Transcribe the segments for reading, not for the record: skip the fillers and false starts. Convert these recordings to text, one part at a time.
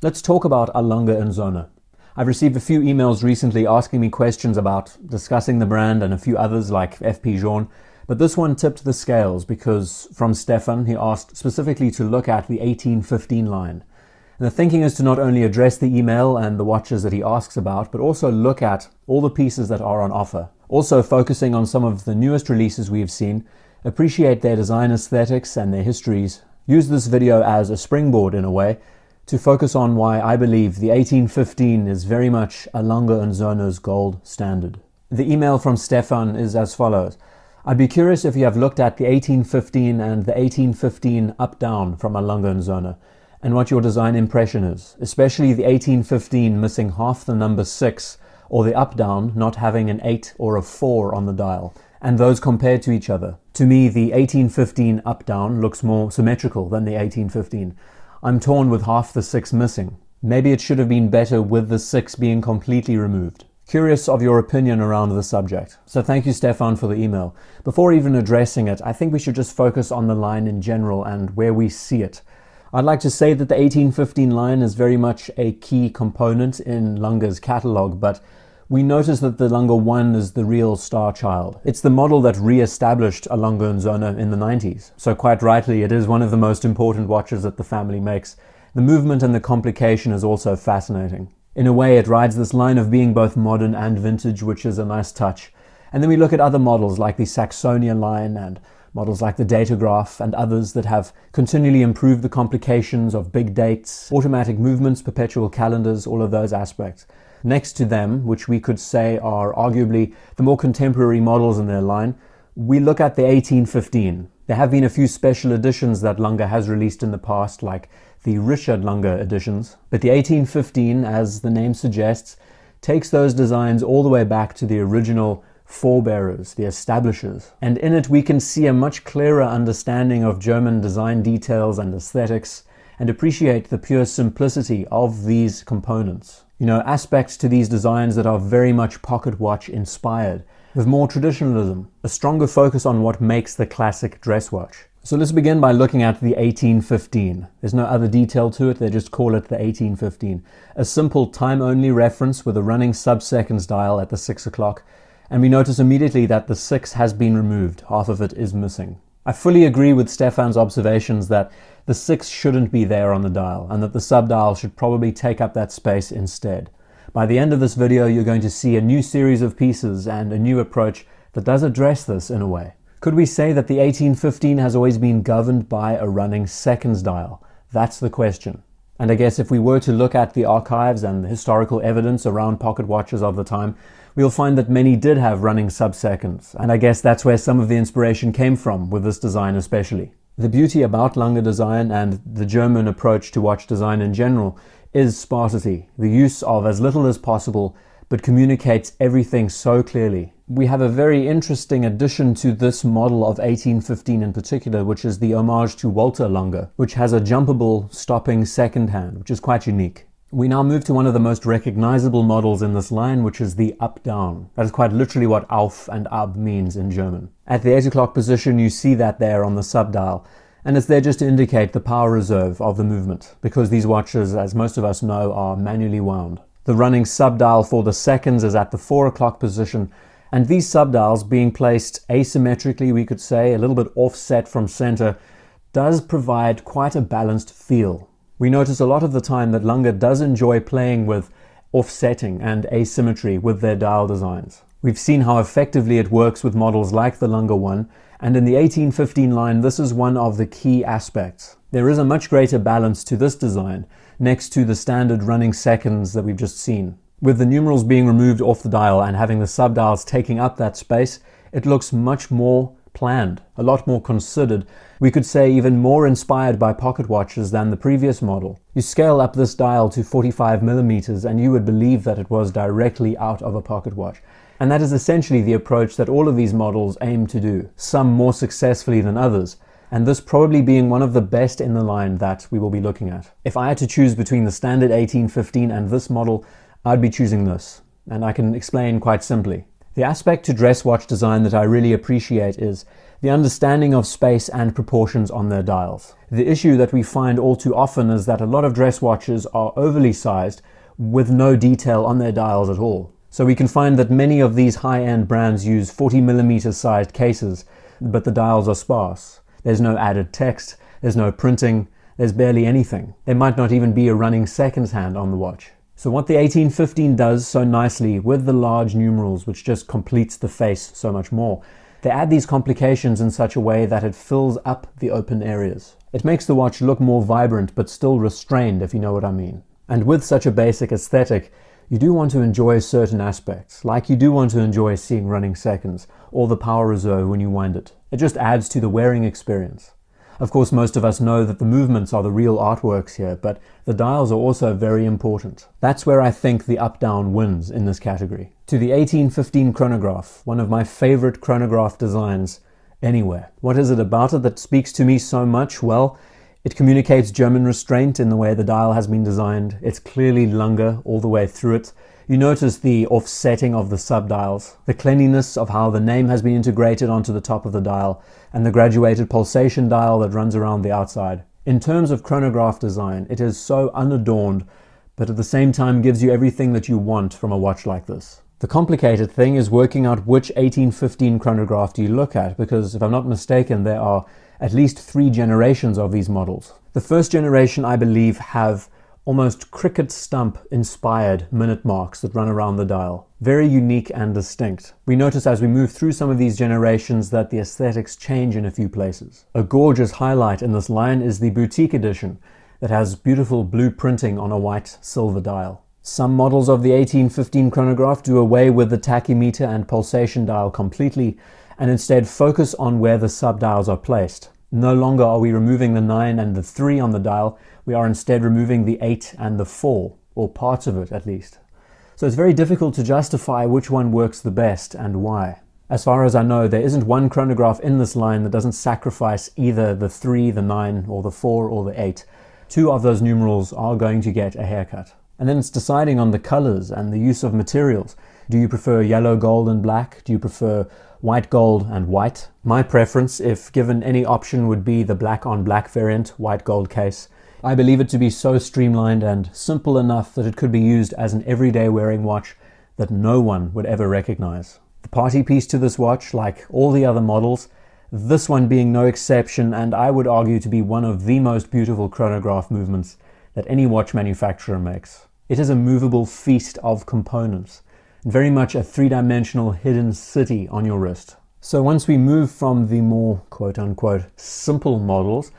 Let's talk about a Lange Söhne. I've received a few emails recently asking me questions about discussing the brand and a few others like FP Jaune, but this one tipped the scales because from Stefan he asked specifically to look at the 1815 line. And the thinking is to not only address the email and the watches that he asks about, but also look at all the pieces that are on offer. Also focusing on some of the newest releases we've seen, appreciate their design aesthetics and their histories, use this video as a springboard in a way, to focus on why I believe the 1815 is very much a Lange Söhne's gold standard. The email from Stefan is as follows. I'd be curious if you have looked at the 1815 and the 1815 up-down from a Lange Söhne, and what your design impression is, especially the 1815 missing half the number 6, or the up-down not having an 8 or a 4 on the dial, and those compared to each other. To me, the 1815 up-down looks more symmetrical than the 1815. I'm torn with half the 6 missing. Maybe it should have been better with the 6 being completely removed. Curious of your opinion around the subject. So thank you, Stefan, for the email. Before even addressing it, I think we should just focus on the line in general and where we see it. I'd like to say that the 1815 line is very much a key component in Lange's catalogue, but we notice that the Lange 1 is the real star child. It's the model that re-established a Lange Söhne in the 90s. So quite rightly, it is one of the most important watches that the family makes. The movement and the complication is also fascinating. In a way, it rides this line of being both modern and vintage, which is a nice touch. And then we look at other models like the Saxonia line and models like the Datograph and others that have continually improved the complications of big dates, automatic movements, perpetual calendars, all of those aspects. Next to them, which we could say are arguably the more contemporary models in their line, we look at the 1815. There have been a few special editions that Lange has released in the past, like the Richard Lange editions, but the 1815, as the name suggests, takes those designs all the way back to the original forebearers, the establishers. And in it we can see a much clearer understanding of German design details and aesthetics, and appreciate the pure simplicity of these components. You know, aspects to these designs that are very much pocket watch inspired, with more traditionalism, a stronger focus on what makes the classic dress watch. So let's begin by looking at the 1815. There's no other detail to it, they just call it the 1815. A simple time-only reference with a running sub-seconds dial at the 6 o'clock, and we notice immediately that the 6 has been removed, half of it is missing. I fully agree with Stefan's observations that the 6 shouldn't be there on the dial, and that the sub-dial should probably take up that space instead. By the end of this video, you're going to see a new series of pieces and a new approach that does address this in a way. Could we say that the 1815 has always been governed by a running seconds dial? That's the question. And I guess if we were to look at the archives and the historical evidence around pocket watches of the time, we'll find that many did have running sub-seconds, and I guess that's where some of the inspiration came from, with this design especially. The beauty about Lange design and the German approach to watch design in general is sparsity, the use of as little as possible, but communicates everything so clearly. We have a very interesting addition to this model of 1815 in particular, which is the homage to Walter Lange, which has a jumpable stopping second hand, which is quite unique. We now move to one of the most recognizable models in this line, which is the up-down. That is quite literally what auf and ab means in German. At the 8 o'clock position, you see that there on the sub-dial, and it's there just to indicate the power reserve of the movement, because these watches, as most of us know, are manually wound. The running sub-dial for the seconds is at the 4 o'clock position, and these sub-dials being placed asymmetrically, we could say, a little bit offset from center, does provide quite a balanced feel. We notice a lot of the time that Lange does enjoy playing with offsetting and asymmetry with their dial designs. We've seen how effectively it works with models like the Lange 1, and in the 1815 line this is one of the key aspects. There is a much greater balance to this design, next to the standard running seconds that we've just seen. With the numerals being removed off the dial and having the sub-dials taking up that space, it looks much more planned, a lot more considered. We could say even more inspired by pocket watches than the previous model. You scale up this dial to 45mm and you would believe that it was directly out of a pocket watch. And that is essentially the approach that all of these models aim to do, some more successfully than others, and this probably being one of the best in the line that we will be looking at. If I had to choose between the standard 1815 and this model, I'd be choosing this, and I can explain quite simply. The aspect to dress watch design that I really appreciate is the understanding of space and proportions on their dials. The issue that we find all too often is that a lot of dress watches are overly sized with no detail on their dials at all. So we can find that many of these high-end brands use 40mm sized cases, but the dials are sparse. There's no added text, there's no printing, there's barely anything. There might not even be a running seconds hand on the watch. So what the 1815 does so nicely with the large numerals, which just completes the face so much more, they add these complications in such a way that it fills up the open areas. It makes the watch look more vibrant but still restrained, if you know what I mean. And with such a basic aesthetic, you do want to enjoy certain aspects, like you do want to enjoy seeing running seconds or the power reserve when you wind it. It just adds to the wearing experience. Of course, most of us know that the movements are the real artworks here, but the dials are also very important. That's where I think the up-down wins in this category. To the 1815 chronograph, one of my favorite chronograph designs anywhere. What is it about it that speaks to me so much? Well, it communicates German restraint in the way the dial has been designed. It's clearly Lange all the way through it. You notice the offsetting of the subdials, the cleanliness of how the name has been integrated onto the top of the dial, and the graduated pulsation dial that runs around the outside. In terms of chronograph design, it is so unadorned, but at the same time gives you everything that you want from a watch like this. The complicated thing is working out which 1815 chronograph do you look at, because if I'm not mistaken, there are at least 3 generations of these models. The first generation, I believe, have almost cricket stump inspired minute marks that run around the dial. Very unique and distinct. We notice as we move through some of these generations that the aesthetics change in a few places. A gorgeous highlight in this line is the boutique edition that has beautiful blue printing on a white silver dial. Some models of the 1815 chronograph do away with the tachymeter and pulsation dial completely and instead focus on where the subdials are placed. No longer are we removing the 9 and the 3 on the dial, we are instead removing the 8 and the 4, or parts of it at least. So it's very difficult to justify which one works the best and why. As far as I know, there isn't one chronograph in this line that doesn't sacrifice either the 3, the 9, or the 4, or the 8. 2 of those numerals are going to get a haircut. And then it's deciding on the colors and the use of materials. Do you prefer yellow, gold, and black? Do you prefer white, gold, and white? My preference, if given any option, would be the black on black variant, white gold case. I believe it to be so streamlined and simple enough that it could be used as an everyday wearing watch that no one would ever recognize. The party piece to this watch, like all the other models, this one being no exception, and I would argue to be one of the most beautiful chronograph movements that any watch manufacturer makes. It is a movable feast of components, very much a 3-dimensional hidden city on your wrist. So once we move from the more quote-unquote simple models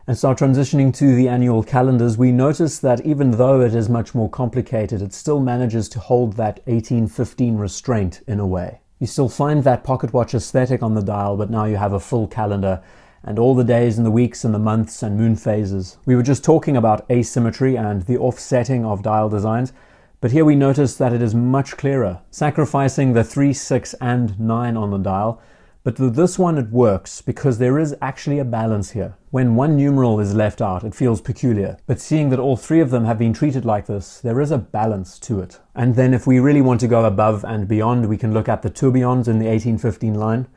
and start transitioning to the annual calendars, we notice that even though it is much more complicated, it still manages to hold that 1815 restraint in a way. You still find that pocket watch aesthetic on the dial, but now you have a full calendar and all the days and the weeks and the months and moon phases. We were just talking about asymmetry and the offsetting of dial designs, but here we notice that it is much clearer, sacrificing the 3, 6, and 9 on the dial. But with this one it works because there is actually a balance here. When one numeral is left out, it feels peculiar. But seeing that all 3 of them have been treated like this, there is a balance to it. And then if we really want to go above and beyond, we can look at the tourbillons in the 1815 line.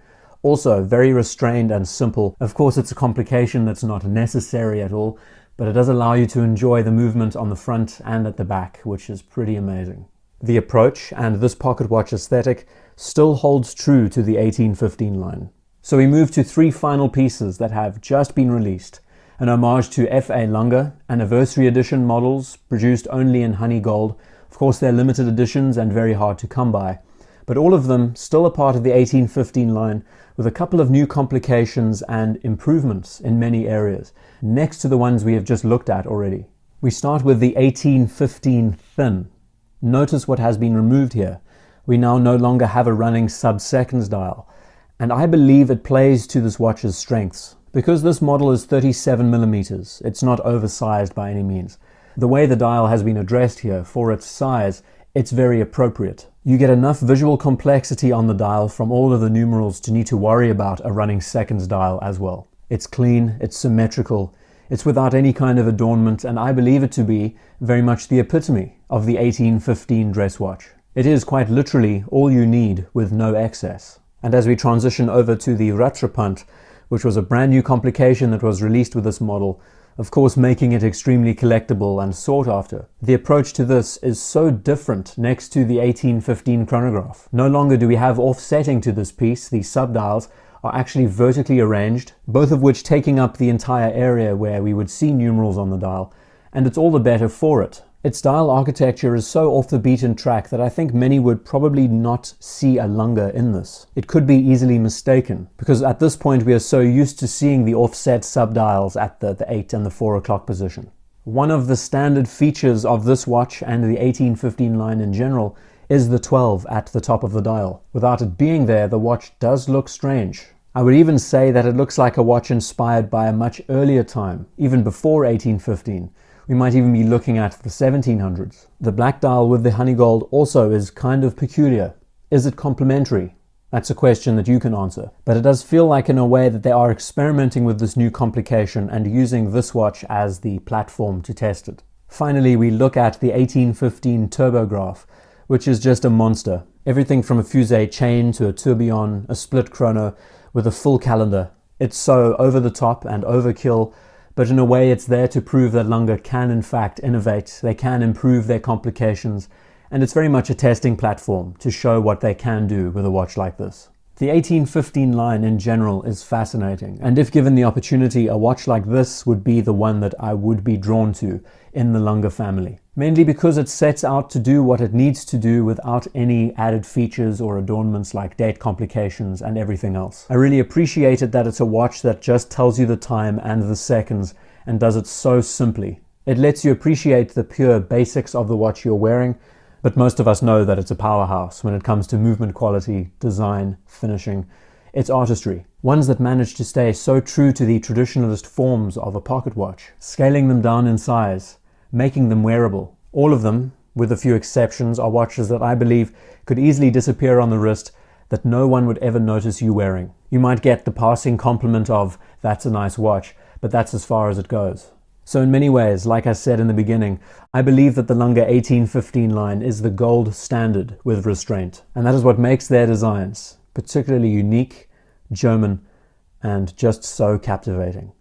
Also very restrained and simple. Of course, it's a complication that's not necessary at all, but it does allow you to enjoy the movement on the front and at the back, which is pretty amazing. The approach and this pocket watch aesthetic still holds true to the 1815 line. So we move to 3 final pieces that have just been released. An homage to F.A. Lange, anniversary edition models produced only in honey gold. Of course, they're limited editions and very hard to come by. But all of them still a part of the 1815 line with a couple of new complications and improvements in many areas, next to the ones we have just looked at already. We start with the 1815 thin. Notice what has been removed here. We now no longer have a running sub-seconds dial, and I believe it plays to this watch's strengths. Because this model is 37mm, it's not oversized by any means. The way the dial has been addressed here, for its size, it's very appropriate. You get enough visual complexity on the dial from all of the numerals to need to worry about a running seconds dial as well. It's clean, it's symmetrical, it's without any kind of adornment, and I believe it to be very much the epitome of the 1815 dress watch. It is quite literally all you need with no excess. And as we transition over to the Rattrapante, which was a brand new complication that was released with this model, of course making it extremely collectible and sought after, the approach to this is so different next to the 1815 chronograph. No longer do we have offsetting to this piece. The subdials are actually vertically arranged, both of which taking up the entire area where we would see numerals on the dial, and it's all the better for it. Its dial architecture is so off the beaten track that I think many would probably not see a Lange in this. It could be easily mistaken, because at this point we are so used to seeing the offset subdials at the 8 and the 4 o'clock position. One of the standard features of this watch and the 1815 line in general is the 12 at the top of the dial. Without it being there, the watch does look strange. I would even say that it looks like a watch inspired by a much earlier time, even before 1815. We might even be looking at the 1700s. The black dial with the honey gold also is kind of peculiar. Is it complementary? That's a question that you can answer. But it does feel like in a way that they are experimenting with this new complication and using this watch as the platform to test it. Finally, we look at the 1815 TURBOGRAPH, which is just a monster. Everything from a fusee chain to a tourbillon, a split chrono with a full calendar. It's so over the top and overkill, but in a way it's there to prove that Lange can in fact innovate, they can improve their complications, and it's very much a testing platform to show what they can do with a watch like this. The 1815 line in general is fascinating, and if given the opportunity, a watch like this would be the one that I would be drawn to in the Lange family. Mainly because it sets out to do what it needs to do without any added features or adornments like date complications and everything else. I really appreciated that it's a watch that just tells you the time and the seconds and does it so simply. It lets you appreciate the pure basics of the watch you're wearing, but most of us know that it's a powerhouse when it comes to movement quality, design, finishing. It's artistry. Ones that manage to stay so true to the traditionalist forms of a pocket watch, scaling them down in size, making them wearable. All of them, with a few exceptions, are watches that I believe could easily disappear on the wrist that no one would ever notice you wearing. You might get the passing compliment of, "That's a nice watch," but that's as far as it goes. So in many ways, like I said in the beginning, I believe that the Lange 1815 line is the gold standard with Restraint. And that is what makes their designs particularly unique, German, and just so captivating.